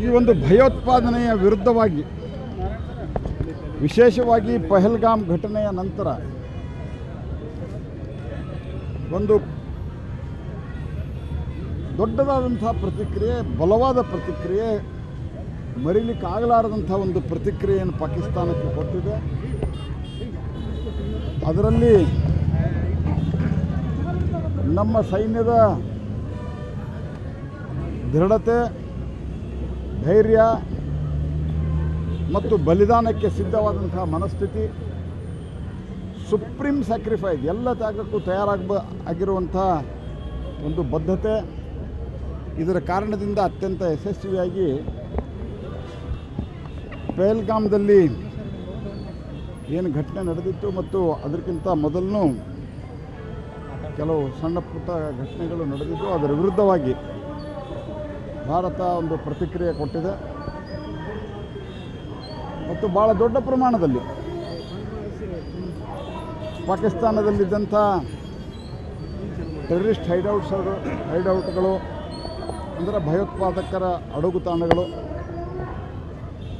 ಈ ಒಂದು ಭಯೋತ್ಪಾದನೆಯ ವಿರುದ್ಧವಾಗಿ ವಿಶೇಷವಾಗಿ ಪಹಲ್ಗಾಮ್ ಘಟನೆಯ ನಂತರ ಒಂದು ದೊಡ್ಡದಾದಂಥ ಪ್ರತಿಕ್ರಿಯೆ, ಬಲವಾದ ಪ್ರತಿಕ್ರಿಯೆ, ಮರೀಲಿಕ್ಕಾಗಲಾರದಂಥ ಒಂದು ಪ್ರತಿಕ್ರಿಯೆಯನ್ನು ಪಾಕಿಸ್ತಾನಕ್ಕೆ ಕೊಟ್ಟಿದೆ. ಅದರಲ್ಲಿ ನಮ್ಮ ಸೈನ್ಯದ ದೃಢತೆ, ಧೈರ್ಯ ಮತ್ತು ಬಲಿದಾನಕ್ಕೆ ಸಿದ್ಧವಾದಂಥ ಮನಸ್ಥಿತಿ, ಸುಪ್ರೀಂ ಸ್ಯಾಕ್ರಿಫೈಸ್, ಎಲ್ಲ ತ್ಯಾಗಕ್ಕೂ ಆಗಿರುವಂಥ ಒಂದು ಬದ್ಧತೆ, ಇದರ ಕಾರಣದಿಂದ ಅತ್ಯಂತ ಯಶಸ್ವಿಯಾಗಿ ಪಹಲ್ಗಾಮ್ದಲ್ಲಿ ಏನು ಘಟನೆ ನಡೆದಿತ್ತು ಮತ್ತು ಅದಕ್ಕಿಂತ ಮೊದಲು ಕೆಲವು ಸಣ್ಣ ಪುಟ್ಟ ಘಟನೆಗಳು ನಡೆದಿದ್ದು, ಅದರ ವಿರುದ್ಧವಾಗಿ ಭಾರತ ಒಂದು ಪ್ರತಿಕ್ರಿಯೆ ಕೊಟ್ಟಿದೆ ಮತ್ತು ಭಾಳ ದೊಡ್ಡ ಪ್ರಮಾಣದಲ್ಲಿ ಪಾಕಿಸ್ತಾನದಲ್ಲಿದ್ದಂಥ ಟೆರರಿಸ್ಟ್ ಹೈಡೌಟ್ಗಳು ಅಂದರೆ ಭಯೋತ್ಪಾದಕರ ಅಡಗುತಾಣಗಳು,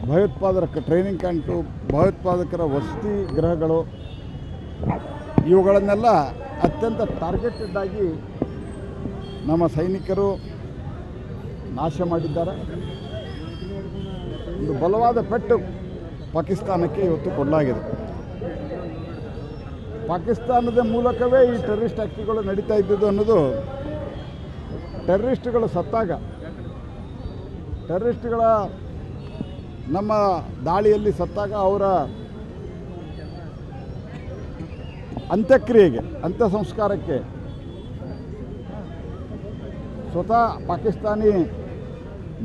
ಭಯೋತ್ಪಾದಕ ಟ್ರೈನಿಂಗ್ ಕ್ಯಾಂಪು, ಭಯೋತ್ಪಾದಕರ ವಸತಿ ಗೃಹಗಳು, ಇವುಗಳನ್ನೆಲ್ಲ ಅತ್ಯಂತ ಟಾರ್ಗೆಟೆಡ್ ಆಗಿ ನಮ್ಮ ಸೈನಿಕರು ನಾಶ ಮಾಡಿದ್ದಾರೆ. ಒಂದು ಬಲವಾದ ಪೆಟ್ಟು ಪಾಕಿಸ್ತಾನಕ್ಕೆ ಇವತ್ತು ಕೊಡಲಾಗಿದೆ. ಪಾಕಿಸ್ತಾನದ ಮೂಲಕವೇ ಈ ಟೆರರಿಸ್ಟ್ ಆ್ಯಕ್ಟ್ಗಳು ನಡೀತಾ ಇದ್ದಿದ್ದು ಅನ್ನೋದು, ಟೆರರಿಸ್ಟ್ಗಳು ಸತ್ತಾಗ, ಟೆರರಿಸ್ಟ್ಗಳ ನಮ್ಮ ದಾಳಿಯಲ್ಲಿ ಸತ್ತಾಗ ಅವರ ಅಂತ್ಯಕ್ರಿಯೆಗೆ, ಅಂತ್ಯ ಸಂಸ್ಕಾರಕ್ಕೆ ಸ್ವತಃ ಪಾಕಿಸ್ತಾನಿ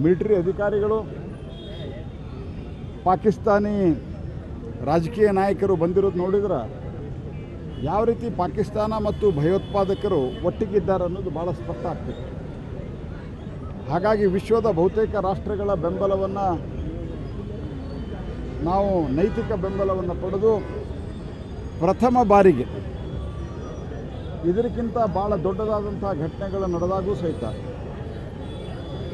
ಮಿಲಿಟರಿ ಅಧಿಕಾರಿಗಳು, ಪಾಕಿಸ್ತಾನಿ ರಾಜಕೀಯ ನಾಯಕರು ಬಂದಿರೋದು ನೋಡಿದ್ರೆ ಯಾವ ರೀತಿ ಪಾಕಿಸ್ತಾನ ಮತ್ತು ಭಯೋತ್ಪಾದಕರು ಒಟ್ಟಿಗಿದ್ದಾರೆ ಅನ್ನೋದು ಭಾಳ ಸ್ಪಷ್ಟ ಆಗ್ತದೆ. ಹಾಗಾಗಿ ವಿಶ್ವದ ಬಹುತೇಕ ರಾಷ್ಟ್ರಗಳ ಬೆಂಬಲವನ್ನು ನಾವು, ನೈತಿಕ ಬೆಂಬಲವನ್ನು ಪಡೆದು ಪ್ರಥಮ ಬಾರಿಗೆ ಇದಕ್ಕಿಂತ ಭಾಳ ದೊಡ್ಡದಾದಂಥ ಘಟನೆಗಳು ನಡೆದಾಗೂ ಸಹಿತ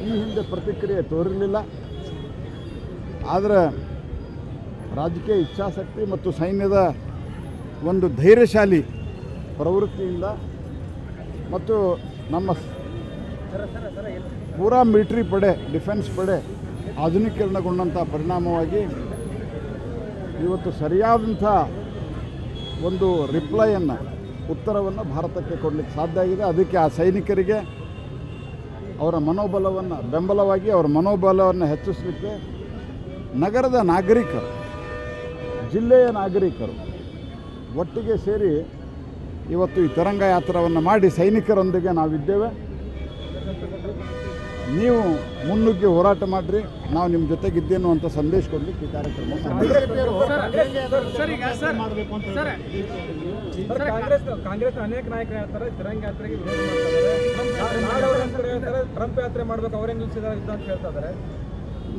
ಈ ಹಿಂದೆ ಪ್ರತಿಕ್ರಿಯೆ ತೋರಿರಲಿಲ್ಲ. ಆದರೆ ರಾಜಕೀಯ ಇಚ್ಛಾಶಕ್ತಿ ಮತ್ತು ಸೈನ್ಯದ ಒಂದು ಧೈರ್ಯಶಾಲಿ ಪ್ರವೃತ್ತಿಯಿಂದ ಮತ್ತು ನಮ್ಮ ಪೂರಾ ಮಿಲಿಟರಿ ಪಡೆ, ಡಿಫೆನ್ಸ್ ಪಡೆ ಆಧುನೀಕರಣಗೊಂಡಂಥ ಪರಿಣಾಮವಾಗಿ ಇವತ್ತು ಸರಿಯಾದಂಥ ಒಂದು ರಿಪ್ಲೈಯನ್ನು, ಉತ್ತರವನ್ನು ಭಾರತಕ್ಕೆ ಕೊಡಲಿಕ್ಕೆ ಸಾಧ್ಯ ಆಗಿದೆ. ಅದಕ್ಕೆ ಆ ಸೈನಿಕರಿಗೆ ಅವರ ಮನೋಬಲವನ್ನು, ಬೆಂಬಲವಾಗಿ ಅವರ ಮನೋಬಲವನ್ನು ಹೆಚ್ಚಿಸಲಿಕ್ಕೆ ನಗರದ ನಾಗರಿಕರು, ಜಿಲ್ಲೆಯ ನಾಗರಿಕರು ಒಟ್ಟಿಗೆ ಸೇರಿ ಇವತ್ತು ಈ ತಿರಂಗ ಯಾತ್ರವನ್ನು ಮಾಡಿ ಸೈನಿಕರೊಂದಿಗೆ ನಾವಿದ್ದೇವೆ, ನೀವು ಮುನ್ನುಗ್ಗಿ ಹೋರಾಟ ಮಾಡಿರಿ, ನಾವು ನಿಮ್ಮ ಜೊತೆಗಿದ್ದೇನು ಅಂತ ಸಂದೇಶ ಕೊಡಲಿಕ್ಕೆ ಈ ಕಾರ್ಯಕ್ರಮ. ಕಾಂಗ್ರೆಸ್ ಅನೇಕ ನಾಯಕರು ಹೇಳ್ತಾರೆ ತಿರಂಗ ಯಾತ್ರೆಗೆ ವಿರೋಧ ಮಾಡ್ತಾರೆ, ಟ್ರಂಪ್ ಯಾತ್ರೆ ಮಾಡ್ಬೇಕು, ಅವರೇ ನಿಲ್ಲಿಸಿದ್ದಾರೆ ಅಂತ ಹೇಳ್ತಾ ಇದ್ದಾರೆ.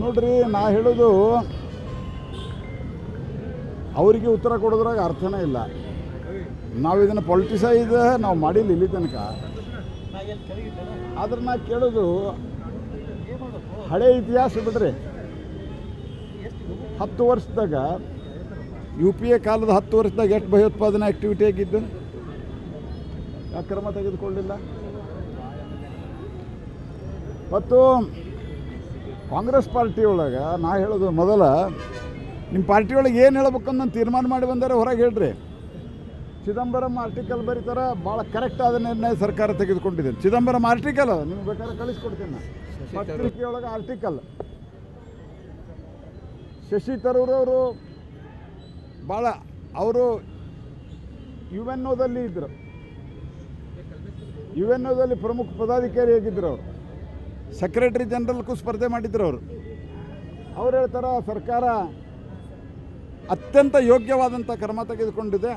ನೋಡ್ರಿ, ನಾ ಹೇಳೋದು ಅವರಿಗೆ ಉತ್ತರ ಕೊಡೋದ್ರಾಗ ಅರ್ಥನೇ ಇಲ್ಲ. ನಾವು ಇದನ್ನು ಪೊಲಿಟಿಸೈಸ್ ನಾವು ಮಾಡಿಲ್ಲ ಇಲ್ಲಿ ತನಕ. ಆದ್ರೆ ನಾ ಕೇಳೋದು, ಹಳೆ ಇತಿಹಾಸ ಬಿಡ್ರಿ, 10 ವರ್ಷದಾಗ UPA ಕಾಲದ 10 ವರ್ಷದಾಗ ಎಷ್ಟು ಭಯೋತ್ಪಾದನಾ ಆ್ಯಕ್ಟಿವಿಟಿ ಆಗಿದ್ದು? ಯಾಕೆ ಕ್ರಮ ತೆಗೆದುಕೊಳ್ಳಿಲ್ಲ? ಮತ್ತು ಕಾಂಗ್ರೆಸ್ ಪಾರ್ಟಿಯೊಳಗೆ ನಾ ಹೇಳೋದು, ಮೊದಲ ನಿಮ್ಮ ಪಾರ್ಟಿಯೊಳಗೆ ಏನು ಹೇಳ್ಬೇಕಂತ ತೀರ್ಮಾನ ಮಾಡಿ ಬಂದರೆ ಹೊರಗೆ ಹೇಳ್ರಿ. ಚಿದಂಬರಂ ಆರ್ಟಿಕಲ್ ಬರೀತಾರೆ, ಭಾಳ ಕರೆಕ್ಟ್ ಆದ ನಿರ್ಣಯ ಸರ್ಕಾರ ತೆಗೆದುಕೊಂಡಿದೆ. ಚಿದಂಬರಂ ಆರ್ಟಿಕಲ್ ನಿಮ್ಗೆ ಬೇಕಾದ್ರೆ ಕಳಿಸ್ಕೊಡ್ತೀನಿ ನಾನು, ಪತ್ರಿಕೆಯೊಳಗೆ ಆರ್ಟಿಕಲ್. ಶಶಿ ತರೂರವರು ಭಾಳ, ಅವರು UNOದಲ್ಲಿ ಇದ್ದರು, UNOದಲ್ಲಿ ಪ್ರಮುಖ ಪದಾಧಿಕಾರಿಯಾಗಿದ್ದರು. ಅವರು ಸೆಕ್ರೆಟರಿ ಜನರಲ್ಗೂ ಸ್ಪರ್ಧೆ ಮಾಡಿದ್ರು. ಅವ್ರು ಹೇಳ್ತಾರೆ ಸರ್ಕಾರ ಅತ್ಯಂತ ಯೋಗ್ಯವಾದಂಥ ಕ್ರಮ ತೆಗೆದುಕೊಂಡಿದೆ.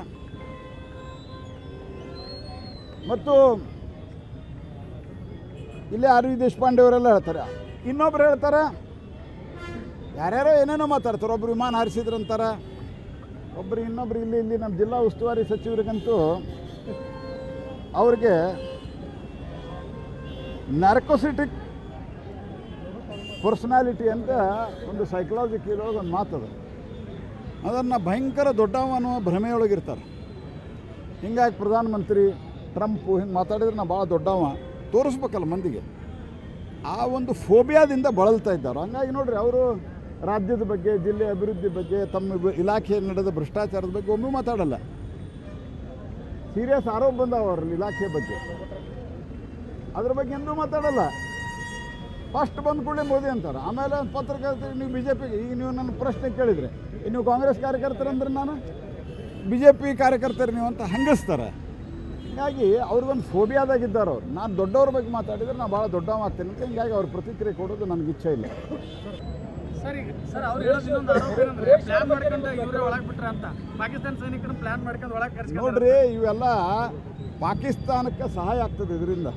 ಮತ್ತು ಇಲ್ಲೇ RV ದೇಶಪಾಂಡೆ ಅವರೆಲ್ಲ ಹೇಳ್ತಾರೆ. ಇನ್ನೊಬ್ರು ಹೇಳ್ತಾರೆ, ಯಾರ್ಯಾರೋ ಏನೇನೋ ಮಾತಾಡ್ತಾರೆ. ಒಬ್ಬರು ವಿಮಾನ ಹಾರಿಸಿದ್ರಂತಾರೆ, ಇನ್ನೊಬ್ರು ಇಲ್ಲಿ ನಮ್ಮ ಜಿಲ್ಲಾ ಉಸ್ತುವಾರಿ ಸಚಿವರಿಗಂತೂ ಅವ್ರಿಗೆ ನಾರ್ಕೋಸಿಟಿಕ್ ಪರ್ಸನಾಲಿಟಿ ಅಂತ ಒಂದು ಸೈಕಲಾಜಿಕಲ್ ಒಳಗೆ ಒಂದು ಮಾತದ, ಅದನ್ನು ಭಯಂಕರ ದೊಡ್ಡವ ಅನ್ನೋ ಭ್ರಮೆಯೊಳಗಿರ್ತಾರೆ. ಹಿಂಗಾಗಿ ಪ್ರಧಾನಮಂತ್ರಿ ಟ್ರಂಪು ಹಿಂಗೆ ಮಾತಾಡಿದ್ರೆ ನಾ ಭಾಳ ದೊಡ್ಡವ ತೋರಿಸ್ಬೇಕಲ್ಲ ಮಂದಿಗೆ, ಆ ಒಂದು ಫೋಬಿಯಾದಿಂದ ಬಳಲ್ತಾ ಇದ್ದಾರೆ. ಹಂಗಾಗಿ ನೋಡಿರಿ, ಅವರು ರಾಜ್ಯದ ಬಗ್ಗೆ, ಜಿಲ್ಲೆ ಅಭಿವೃದ್ಧಿ ಬಗ್ಗೆ, ತಮ್ಮ ಇಲಾಖೆಯಲ್ಲಿ ನಡೆದ ಭ್ರಷ್ಟಾಚಾರದ ಬಗ್ಗೆ ಒಮ್ಮೆ ಮಾತಾಡಲ್ಲ. ಸೀರಿಯಸ್ ಆರೋಪ ಬಂದಾವ ಅವ್ರ ಇಲಾಖೆ ಬಗ್ಗೆ, ಅದ್ರ ಬಗ್ಗೆ ಎಂದೂ ಮಾತಾಡಲ್ಲ. ಫಸ್ಟ್ ಬಂದ ಕೂಡಲೇ ಮೋದಿ ಅಂತಾರೆ. ಆಮೇಲೆ ಪತ್ರಕರ್ತರಿಗೆ ನೀವು ಬಿ ಜೆ ಪಿಗೆ, ಈಗ ನೀವು ನನ್ನ ಪ್ರಶ್ನೆ ಕೇಳಿದರೆ ನೀವು ಕಾಂಗ್ರೆಸ್ ಕಾರ್ಯಕರ್ತರಂದ್ರೆ ನಾನು ಬಿ ಜೆ ಪಿ ಕಾರ್ಯಕರ್ತರು ನೀವು ಅಂತ ಹಂಗಿಸ್ತಾರೆ. ಹೀಗಾಗಿ ಅವ್ರಿಗೊಂದು ಫೋಬಿಯಾದಾಗಿದ್ದಾರೆ ಅವ್ರು. ನಾನು ದೊಡ್ಡವ್ರ ಬಗ್ಗೆ ಮಾತಾಡಿದರೆ ನಾನು ಭಾಳ ದೊಡ್ಡವ ಆಗ್ತೇನೆ ಅಂತ. ಹೀಗಾಗಿ ಅವ್ರ ಪ್ರತಿಕ್ರಿಯೆ ಕೊಡೋದು ನನಗೆ ಇಚ್ಛೆ ಇಲ್ಲ. ಸರ್ ಅವ್ರು ಹೇಳೋದು ಇನ್ನೊಂದು ಆರೋಪ ಏನಂದ್ರೆ ಪ್ಲಾನ್ ಮಾಡ್ಕೊಂಡು ಇವರೇ ಒಳಗೆ ಬಿಟ್ರೆ ಅಂತ, ಪಾಕಿಸ್ತಾನ ಸೈನಿಕರನ್ನ ಪ್ಲಾನ್ ಮಾಡ್ಕೊಂಡು ಒಳಗೆ ಕರ್ಸ್ಕೊಂಡು. ನೋಡ್ರಿ, ಇವೆಲ್ಲ ಪಾಕಿಸ್ತಾನಕ್ಕೆ ಸಹಾಯ ಆಗ್ತದೆ. ಇದರಿಂದ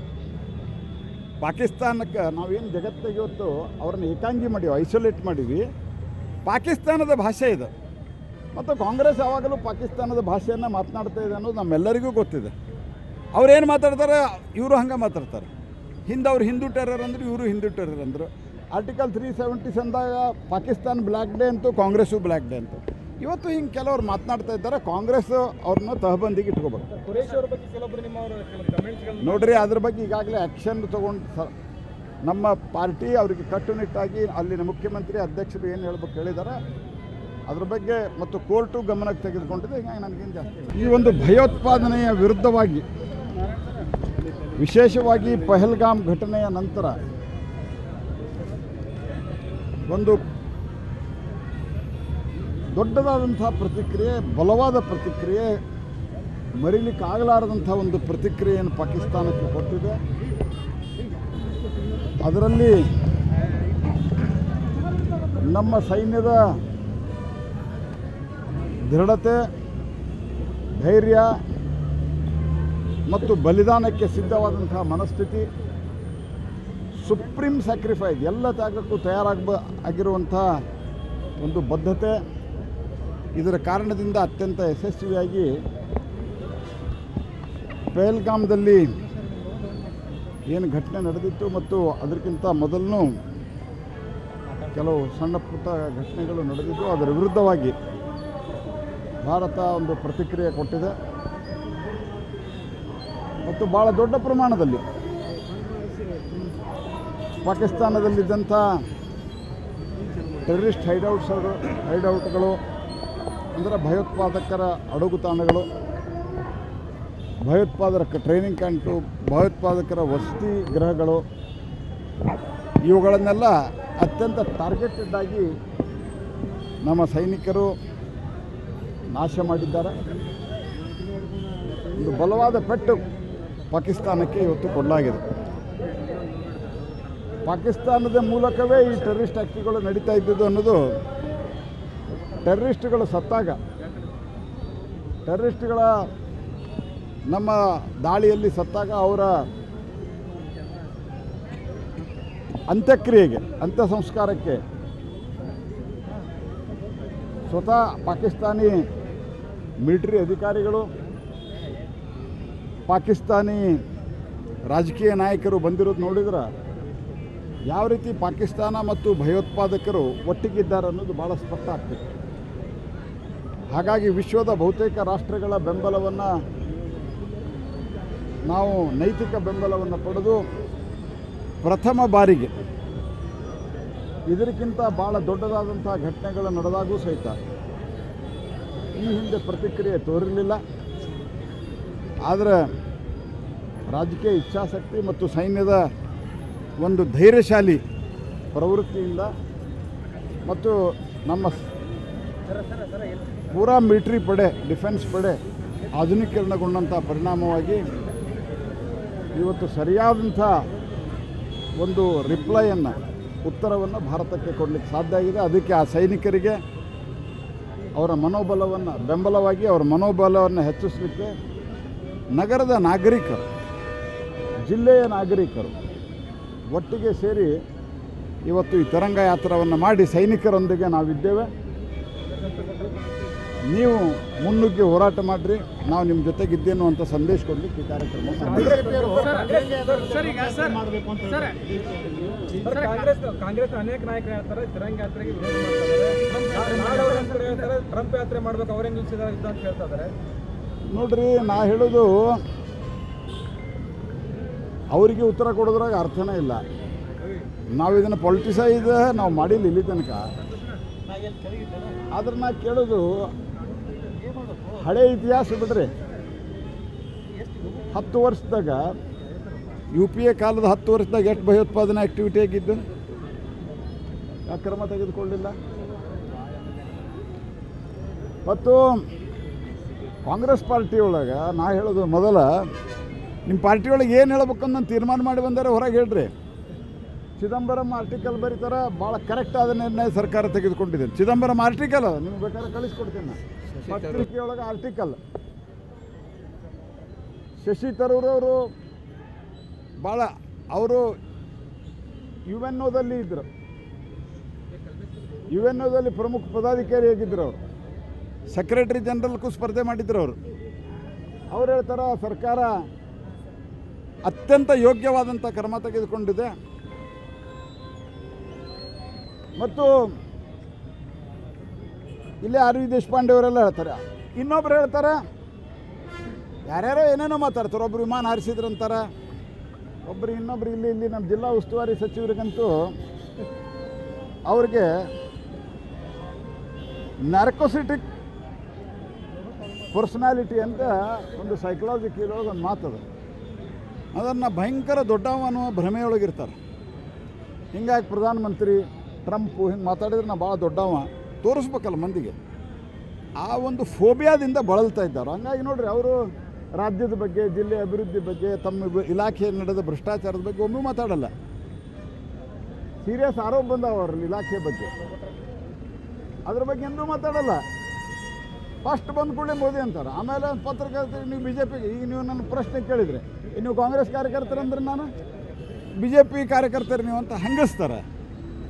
ಪಾಕಿಸ್ತಾನಕ್ಕೆ ನಾವೇನು ಜಗತ್ತಿಗೆ ಇವತ್ತು ಅವ್ರನ್ನ ಏಕಾಂಗಿ ಮಾಡೀವಿ, ಐಸೋಲೇಟ್ ಮಾಡೀವಿ. ಪಾಕಿಸ್ತಾನದ ಭಾಷೆ ಇದು, ಮತ್ತು ಕಾಂಗ್ರೆಸ್ ಯಾವಾಗಲೂ ಪಾಕಿಸ್ತಾನದ ಭಾಷೆಯನ್ನು ಮಾತನಾಡ್ತಾ ಇದೆ ಅನ್ನೋದು ನಮ್ಮೆಲ್ಲರಿಗೂ ಗೊತ್ತಿದೆ. ಅವ್ರೇನು ಮಾತಾಡ್ತಾರೆ ಇವರು ಹಂಗೆ ಮಾತಾಡ್ತಾರೆ. ಅವ್ರು ಹಿಂದೂ ಟೆರರ್ ಅಂದರು, ಇವರು ಹಿಂದೂ ಟೆರರ್ ಅಂದರು. ಆರ್ಟಿಕಲ್ 370 ಅಂದಾಗ ಪಾಕಿಸ್ತಾನ ಬ್ಲ್ಯಾಕ್ ಡೇ ಅಂತು, ಕಾಂಗ್ರೆಸ್ಸು ಬ್ಲ್ಯಾಕ್ ಡೇ ಅಂತು. ಇವತ್ತು ಹಿಂಗೆ ಕೆಲವ್ರು ಮಾತನಾಡ್ತಾ ಇದ್ದಾರೆ. ಕಾಂಗ್ರೆಸ್ ಅವ್ರನ್ನ ತಹಬಂದಿಗೆ ಇಟ್ಕೋಬೇಕು. ಕುರೇಶ್ ಅವ್ರ ಬಗ್ಗೆ ಕೆಲವೊಬ್ಬರು ನಿಮ್ಮವರು ಕಮೆಂಟ್ಸ್ಗಳು ನೋಡ್ರಿ, ಅದ್ರ ಬಗ್ಗೆ ಈಗಾಗಲೇ ಆ್ಯಕ್ಷನ್ ತೊಗೊಂಡು ನಮ್ಮ ಪಾರ್ಟಿ ಅವರಿಗೆ ಕಟ್ಟುನಿಟ್ಟಾಗಿ ಅಲ್ಲಿನ ಮುಖ್ಯಮಂತ್ರಿ ಅಧ್ಯಕ್ಷರು ಏನು ಹೇಳ್ಬೇಕು ಹೇಳಿದ್ದಾರೆ ಅದ್ರ ಬಗ್ಗೆ, ಮತ್ತು ಕೋರ್ಟು ಗಮನಕ್ಕೆ ತೆಗೆದುಕೊಂಡಿದೆ. ಹೀಗಾಗಿ ನನಗೇನು ಜಾಸ್ತಿ ಈ ಒಂದು ಭಯೋತ್ಪಾದನೆಯ ವಿರುದ್ಧವಾಗಿ, ವಿಶೇಷವಾಗಿ ಪಹಲ್ಗಾಮ್ ಘಟನೆಯ ನಂತರ ಒಂದು ದೊಡ್ಡದಾದಂಥ ಪ್ರತಿಕ್ರಿಯೆ, ಬಲವಾದ ಪ್ರತಿಕ್ರಿಯೆ, ಮರಿಲಿಕ್ಕಾಗಲಾರದಂಥ ಒಂದು ಪ್ರತಿಕ್ರಿಯೆಯನ್ನು ಪಾಕಿಸ್ತಾನಕ್ಕೆ ಕೊಟ್ಟಿದೆ. ಅದರಲ್ಲಿ ನಮ್ಮ ಸೈನ್ಯದ ದೃಢತೆ, ಧೈರ್ಯ ಮತ್ತು ಬಲಿದಾನಕ್ಕೆ ಸಿದ್ಧವಾದಂಥ ಮನಸ್ಥಿತಿ, ಸುಪ್ರೀಂ ಸ್ಯಾಕ್ರಿಫೈಸ್, ಎಲ್ಲ ತ್ಯಾಗಕ್ಕೂ ಆಗಿರುವಂಥ ಒಂದು ಬದ್ಧತೆ, ಇದರ ಕಾರಣದಿಂದ ಅತ್ಯಂತ ಯಶಸ್ವಿಯಾಗಿ ಪಹಲ್ಗಾಮ್ದಲ್ಲಿ ಏನು ಘಟನೆ ನಡೆದಿತ್ತು ಮತ್ತು ಅದಕ್ಕಿಂತ ಮೊದಲು ಕೆಲವು ಸಣ್ಣ ಪುಟ್ಟ ಘಟನೆಗಳು ನಡೆದಿದ್ದು, ಅದರ ವಿರುದ್ಧವಾಗಿ ಭಾರತ ಒಂದು ಪ್ರತಿಕ್ರಿಯೆ ಕೊಟ್ಟಿದೆ. ಮತ್ತು ಭಾಳ ದೊಡ್ಡ ಪ್ರಮಾಣದಲ್ಲಿ ಪಾಕಿಸ್ತಾನದಲ್ಲಿದ್ದಂಥ ಟೆರರಿಸ್ಟ್ ಹೈಡೌಟ್ಗಳು ಅಂದರೆ ಭಯೋತ್ಪಾದಕರ ಅಡಗುತಾಣಗಳು, ಭಯೋತ್ಪಾದಕ ಟ್ರೈನಿಂಗ್ ಕ್ಯಾಂಟು, ಭಯೋತ್ಪಾದಕರ ವಸತಿ ಗೃಹಗಳು, ಇವುಗಳನ್ನೆಲ್ಲ ಅತ್ಯಂತ ಟಾರ್ಗೆಟೆಡ್ ಆಗಿ ನಮ್ಮ ಸೈನಿಕರು ನಾಶ ಮಾಡಿದ್ದಾರೆ. ಒಂದು ಬಲವಾದ ಪೆಟ್ಟು ಪಾಕಿಸ್ತಾನಕ್ಕೆ ಇವತ್ತು ಕೊಡಲಾಗಿದೆ. ಪಾಕಿಸ್ತಾನದ ಮೂಲಕವೇ ಈ ಟೆರರಿಸ್ಟ್ ಆ್ಯಕ್ಟ್ಗಳು ನಡೀತಾ ಇದ್ದಿದ್ದು ಅನ್ನೋದು, ಟೆರರಿಸ್ಟ್ಗಳು ಸತ್ತಾಗ, ಟೆರರಿಸ್ಟ್ಗಳ ನಮ್ಮ ದಾಳಿಯಲ್ಲಿ ಸತ್ತಾಗ ಅವರ ಅಂತ್ಯಕ್ರಿಯೆಗೆ, ಅಂತ್ಯ ಸಂಸ್ಕಾರಕ್ಕೆ ಸ್ವತಃ ಪಾಕಿಸ್ತಾನಿ ಮಿಲಿಟರಿ ಅಧಿಕಾರಿಗಳು, ಪಾಕಿಸ್ತಾನಿ ರಾಜಕೀಯ ನಾಯಕರು ಬಂದಿರೋದು ನೋಡಿದ್ರೆ ಯಾವ ರೀತಿ ಪಾಕಿಸ್ತಾನ ಮತ್ತು ಭಯೋತ್ಪಾದಕರು ಒಟ್ಟಿಗಿದ್ದಾರೆ ಅನ್ನೋದು ಭಾಳ ಸ್ಪಷ್ಟ ಆಗ್ತದೆ. ಹಾಗಾಗಿ ವಿಶ್ವದ ಬಹುತೇಕ ರಾಷ್ಟ್ರಗಳ ಬೆಂಬಲವನ್ನು ನಾವು, ನೈತಿಕ ಬೆಂಬಲವನ್ನು ಪಡೆದು ಪ್ರಥಮ ಬಾರಿಗೆ ಇದಕ್ಕಿಂತ ಭಾಳ ದೊಡ್ಡದಾದಂಥ ಘಟನೆಗಳು ನಡೆದಾಗೂ ಸಹಿತ ಈ ಹಿಂದೆ ಪ್ರತಿಕ್ರಿಯೆ ತೋರಿರಲಿಲ್ಲ. ಆದರೆ ರಾಜಕೀಯ ಇಚ್ಛಾಶಕ್ತಿ ಮತ್ತು ಸೈನ್ಯದ ಒಂದು ಧೈರ್ಯಶಾಲಿ ಪ್ರವೃತ್ತಿಯಿಂದ ಮತ್ತು ನಮ್ಮ ಪೂರಾ ಮಿಲಿಟ್ರಿ ಪಡೆ, ಡಿಫೆನ್ಸ್ ಪಡೆ ಆಧುನೀಕರಣಗೊಂಡಂಥ ಪರಿಣಾಮವಾಗಿ ಇವತ್ತು ಸರಿಯಾದಂಥ ಒಂದು ರಿಪ್ಲೈಯನ್ನು, ಉತ್ತರವನ್ನು ಭಾರತಕ್ಕೆ ಕೊಡಲಿಕ್ಕೆ ಸಾಧ್ಯ ಆಗಿದೆ. ಅದಕ್ಕೆ ಆ ಸೈನಿಕರಿಗೆ ಅವರ ಮನೋಬಲವನ್ನು, ಬೆಂಬಲವಾಗಿ ಅವರ ಮನೋಬಲವನ್ನು ಹೆಚ್ಚಿಸಲಿಕ್ಕೆ ನಗರದ ನಾಗರಿಕರು, ಜಿಲ್ಲೆಯ ನಾಗರಿಕರು ಒಟ್ಟಿಗೆ ಸೇರಿ ಇವತ್ತು ಈ ತಿರಂಗ ಯಾತ್ರವನ್ನು ಮಾಡಿ ಸೈನಿಕರೊಂದಿಗೆ ನಾವಿದ್ದೇವೆ. ನೀವು ಮುನ್ನುಗ್ಗಿ ಹೋರಾಟ ಮಾಡಿರಿ, ನಾವು ನಿಮ್ಮ ಜೊತೆಗಿದ್ದೇನು ಅಂತ ಸಂದೇಶ ಕೊಡಲಿಕ್ಕೆ ಈ ಕಾರ್ಯಕ್ರಮ ಕಾಂಗ್ರೆಸ್ ಅನೇಕ ನಾಯಕರು ಹೇಳ್ತಾರೆ ತಿರಂಗ ಯಾತ್ರೆಗೆ ವಿರೋಧ ಮಾಡ್ತಾರೆ, ಟ್ರಂಪ್ ಯಾತ್ರೆ ಮಾಡ್ಬೇಕು ಅವರೇ ನಿಲ್ಸಿದ್ದಾರೆ ಅಂತ ಹೇಳ್ತಾ ಇದ್ದಾರೆ. ನೋಡ್ರಿ, ನಾ ಹೇಳೋದು ಅವರಿಗೆ ಉತ್ತರ ಕೊಡೋದ್ರಾಗ ಅರ್ಥನೇ ಇಲ್ಲ. ನಾವು ಇದನ್ನು ಪೊಲಿಟಿಸೈಸ್ ನಾವು ಮಾಡಿಲ್ಲ ಇಲ್ಲಿ ತನಕ. ಆದ್ರೆ ನಾ ಕೇಳೋದು ಹಳೆ ಇತಿಹಾಸ ಬಿಡ್ರಿ. 10 ವರ್ಷದಾಗ UPA ಕಾಲದ 10 ವರ್ಷದಾಗ ಎಷ್ಟು ಭಯೋತ್ಪಾದನೆ ಆ್ಯಕ್ಟಿವಿಟಿ ಆಗಿದ್ದು? ಯಾಕೆ ಕ್ರಮ ತೆಗೆದುಕೊಳ್ಳಿಲ್ಲ? ಮತ್ತು ಕಾಂಗ್ರೆಸ್ ಪಾರ್ಟಿ ಒಳಗೆ ನಾ ಹೇಳೋದು ಮೊದಲ ನಿಮ್ಮ ಪಾರ್ಟಿ ಒಳಗೆ ಏನು ಹೇಳ್ಬೇಕಂತ ನಾನು ತೀರ್ಮಾನ ಮಾಡಿ ಬಂದರೆ ಹೊರಗೆ ಹೇಳ್ರಿ. ಚಿದಂಬರಂ ಆರ್ಟಿಕಲ್ ಬರೀತಾರೆ, ಭಾಳ ಕರೆಕ್ಟ್ ಆದ ನಿರ್ಣಯ ಸರ್ಕಾರ ತೆಗೆದುಕೊಂಡಿದೆ. ಚಿದಂಬರಂ ಆರ್ಟಿಕಲ್ ನಿಮ್ಗೆ ಬೇಕಾದ್ರೆ ಕಳಿಸ್ಕೊಡ್ತೀನಿ ನಾನು. ಪತ್ರಿಕೆಯೊಳಗೆ ಆರ್ಟಿಕಲ್ ಶಶಿ ತರೂರ್ ಅವರು ಭಾಳ ಅವರು UNOದಲ್ಲಿ ಇದ್ದರು, UNOದಲ್ಲಿ ಪ್ರಮುಖ ಪದಾಧಿಕಾರಿ ಆಗಿದ್ದರು. ಅವರು ಸೆಕ್ರೆಟರಿ ಜನರಲ್ಗೂ ಸ್ಪರ್ಧೆ ಮಾಡಿದ್ರು. ಅವ್ರು ಹೇಳ್ತಾರೆ ಸರ್ಕಾರ ಅತ್ಯಂತ ಯೋಗ್ಯವಾದಂಥ ಕ್ರಮ ತೆಗೆದುಕೊಂಡಿದೆ. ಮತ್ತು ಇಲ್ಲೇ RV ದೇಶಪಾಂಡೆ ಅವರೆಲ್ಲ ಹೇಳ್ತಾರೆ. ಇನ್ನೊಬ್ರು ಹೇಳ್ತಾರೆ, ಯಾರ್ಯಾರೋ ಏನೇನೋ ಮಾತಾಡ್ತಾರೆ. ಒಬ್ಬರು ವಿಮಾನ ಹಾರಿಸಿದ್ರಂತಾರೆ, ಒಬ್ಬರು ಇನ್ನೊಬ್ರು ಇಲ್ಲಿ ನಮ್ಮ ಜಿಲ್ಲಾ ಉಸ್ತುವಾರಿ ಸಚಿವರಿಗಂತೂ ಅವ್ರಿಗೆ ನಾರ್ಕೋಸಿಟಿಕ್ ಪರ್ಸನಾಲಿಟಿ ಅಂತ ಒಂದು ಸೈಕಲಾಜಿಕಲ್ ಒಂದು ಮಾತದ. ಅದನ್ನು ಭಯಂಕರ ದೊಡ್ಡವ ಅನ್ನೋ ಭ್ರಮೆಯೊಳಗಿರ್ತಾರೆ. ಹಿಂಗಾಗಿ ಪ್ರಧಾನಮಂತ್ರಿ ಟ್ರಂಪು ಹಿಂಗೆ ಮಾತಾಡಿದ್ರೆ ನಾ ಭಾಳ ದೊಡ್ಡವ ತೋರಿಸ್ಬೇಕಲ್ಲ ಮಂದಿಗೆ. ಆ ಒಂದು ಫೋಬಿಯಾದಿಂದ ಬಳಲ್ತಾ ಇದ್ದಾರೆ. ಹಂಗಾಗಿ ನೋಡಿರಿ, ಅವರು ರಾಜ್ಯದ ಬಗ್ಗೆ, ಜಿಲ್ಲೆ ಅಭಿವೃದ್ಧಿ ಬಗ್ಗೆ, ತಮ್ಮ ಇಲಾಖೆಯಲ್ಲಿ ನಡೆದ ಭ್ರಷ್ಟಾಚಾರದ ಬಗ್ಗೆ ಒಮ್ಮೆ ಮಾತಾಡಲ್ಲ. ಸೀರಿಯಸ್ ಆರೋಪ ಬಂದಾವ ಅವ್ರ ಇಲಾಖೆ ಬಗ್ಗೆ, ಅದ್ರ ಬಗ್ಗೆ ಎಂದೂ ಮಾತಾಡಲ್ಲ. ಫಸ್ಟ್ ಬಂದ ಕೂಡಲೇ ಮೋದಿ ಅಂತಾರೆ. ಆಮೇಲೆ ಪತ್ರಕರ್ತರು ನೀವು BJP, ಈಗ ನೀವು ನನ್ನ ಪ್ರಶ್ನೆ ಕೇಳಿದರೆ ನೀವು ಕಾಂಗ್ರೆಸ್ ಕಾರ್ಯಕರ್ತರಂದ್ರೆ ನಾನು BJP ಕಾರ್ಯಕರ್ತರು ನೀವು ಅಂತ ಹಂಗಿಸ್ತಾರೆ.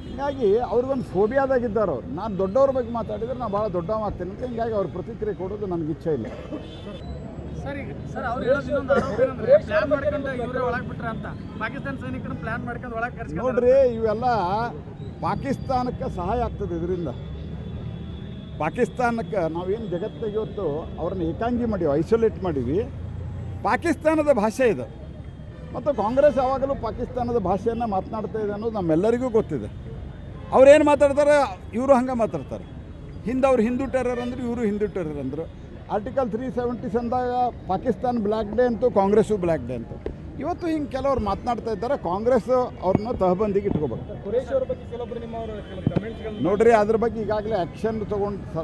ಹೀಗಾಗಿ ಅವ್ರಿಗೊಂದು ಫೋಬಿಯಾದಾಗಿದ್ದಾರೆ ಅವ್ರು. ನಾನು ದೊಡ್ಡವ್ರ ಬಗ್ಗೆ ಮಾತಾಡಿದರೆ ನಾನು ಭಾಳ ದೊಡ್ಡವ ಆಗ್ತೇನೆ ಅಂತ. ಹೀಗಾಗಿ ಅವ್ರ ಪ್ರತಿಕ್ರಿಯೆ ಕೊಡೋದು ನನಗೆ ಇಚ್ಛೆ ಇಲ್ಲ. ಸರ್ ಅವ್ರು ಹೇಳೋದು ಇನ್ನೊಂದು ಆರೋಪ ಏನಂದ್ರೆ ಪ್ಲಾನ್ ಮಾಡ್ಕೊಂಡು ಇವರೇ ಒಳಗೆ ಬಿಟ್ರೆ ಅಂತ, ಪಾಕಿಸ್ತಾನ ಸೈನಿಕರನ್ನ ಪ್ಲಾನ್ ಮಾಡ್ಕೊಂಡು ಒಳಗೆ ಕರ್ಸ್ಕೊಂಡು. ನೋಡ್ರಿ, ಇವೆಲ್ಲ ಪಾಕಿಸ್ತಾನಕ್ಕೆ ಸಹಾಯ ಆಗ್ತದೆ. ಇದರಿಂದ ಪಾಕಿಸ್ತಾನಕ್ಕೆ ನಾವೇನು ಜಗತ್ತಿಗೆ ಇವತ್ತು ಅವ್ರನ್ನ ಏಕಾಂಗಿ ಮಾಡೀವಿ, ಐಸೋಲೇಟ್ ಮಾಡೀವಿ. ಪಾಕಿಸ್ತಾನದ ಭಾಷೆ ಇದು. ಮತ್ತು ಕಾಂಗ್ರೆಸ್ ಯಾವಾಗಲೂ ಪಾಕಿಸ್ತಾನದ ಭಾಷೆಯನ್ನು ಮಾತನಾಡ್ತಾ ಇದೆ ಅನ್ನೋದು ನಮ್ಮೆಲ್ಲರಿಗೂ ಗೊತ್ತಿದೆ. ಅವ್ರೇನು ಮಾತಾಡ್ತಾರೆ, ಇವರು ಹಂಗೆ ಮಾತಾಡ್ತಾರೆ. ಅವ್ರು ಹಿಂದೂ ಟೆರರ್ ಅಂದರು, ಇವರು ಹಿಂದೂ ಟೆರರ್ ಅಂದರು. ಆರ್ಟಿಕಲ್ 370 ಅಂದಾಗ ಪಾಕಿಸ್ತಾನ ಬ್ಲ್ಯಾಕ್ ಡೇ ಅಂತು, ಕಾಂಗ್ರೆಸ್ಸು ಬ್ಲ್ಯಾಕ್ ಡೇ ಅಂತು. ಇವತ್ತು ಹಿಂಗೆ ಕೆಲವ್ರು ಮಾತನಾಡ್ತಾ ಇದ್ದಾರೆ. ಕಾಂಗ್ರೆಸ್ ಅವ್ರನ್ನ ತಹಬಂದಿಗೆ ಇಟ್ಕೋಬೇಕು. ನೋಡ್ರಿ, ಅದ್ರ ಬಗ್ಗೆ ಈಗಾಗಲೇ ಆ್ಯಕ್ಷನ್ ತೊಗೊಂಡು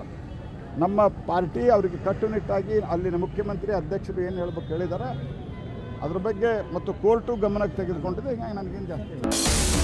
ನಮ್ಮ ಪಾರ್ಟಿ ಅವರಿಗೆ ಕಟ್ಟುನಿಟ್ಟಾಗಿ ಅಲ್ಲಿನ ಮುಖ್ಯಮಂತ್ರಿ ಅಧ್ಯಕ್ಷರು ಏನು ಹೇಳ್ಬೇಕು ಹೇಳಿದ್ದಾರೆ. ಅದ್ರ ಬಗ್ಗೆ ಮತ್ತು ಕೋರ್ಟು ಗಮನಕ್ಕೆ ತೆಗೆದುಕೊಂಡಿದೆ. ಹೀಗಾಗಿ ನನಗೇನು ಜಾಸ್ತಿ ಇಲ್ಲ.